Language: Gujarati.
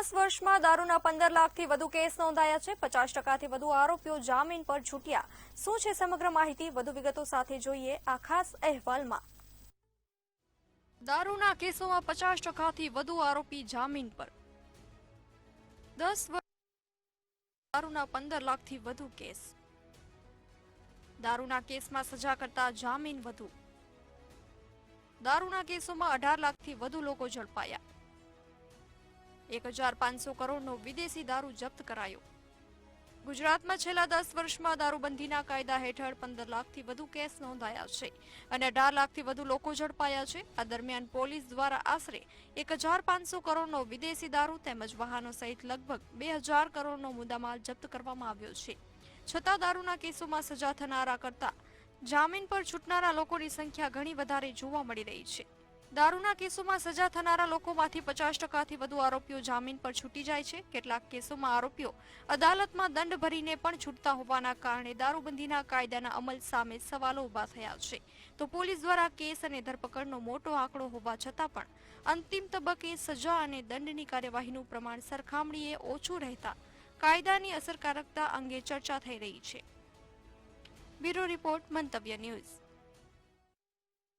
10 વર્ષમાં દારૂના 15 લાખથી વધુ કેસ નોંધાયા છે। 50%થી વધુ આરોપીઓ જામીન પર છૂટ્યા। શું છે સમગ્ર માહિતી? વધુ વિગતો સાથે જોઈએ આ ખાસ અહેવાલમાં। દારૂના કેસોમાં 50%થી વધુ આરોપી જામીન પર। 10 વર્ષ દારૂના 15 લાખથી વધુ કેસ। દારૂના કેસમાં સજા કરતા જામીન વધુ। દારૂના કેસોમાં 18 લાખથી વધુ લોકો ઝડપાયા। 1500 કરોડનો વિદેશી દારૂ જપ્ત કરાયો। ગુજરાતમાં છેલ્લા 10 વર્ષમાં દારૂબંધીના કાયદા હેઠળ 15 લાખથી વધુ કેસ નોંધાયા છે અને 18 લાખથી વધુ લોકો ઝડપાયા છે। આ દરમિયાન પોલીસ દ્વારા આશરે 1500 કરોડનો વિદેશી દારૂ તેમજ વાહનો સહિત લગભગ 2000 કરોડનો મુદ્દામાલ જપ્ત કરવામાં આવ્યો છે। છતાં દારૂના કેસોમાં સજા થનારા કરતા જામીન પર છૂટનારા લોકોની સંખ્યા ઘણી વધારે જોવા મળી રહી છે। દારૂના કેસોમાં સજા થનારા લોકોમાંથી 50%થી વધુ આરોપીઓ જામીન પર છૂટી જાય છે। કેટલાક કેસોમાં આરોપીઓ અદાલતમાં દંડ ભરીને પણ છૂટતા હોવાના કારણે દારૂબંધીના કાયદાના અમલ સામે સવાલો ઉભા થયા છે। તો પોલીસ દ્વારા કેસ અને ધરપકડનો મોટો આંકડો હોવા છતાં પણ અંતિમ તબક્કે સજા અને દંડની કાર્યવાહીનું પ્રમાણ સરખામણીએ ઓછું રહેતા કાયદાની અસરકારકતા અંગે ચર્ચા થઈ રહી છે। બ્યુરો રિપોર્ટ, મંતવ્ય ન્યૂઝ।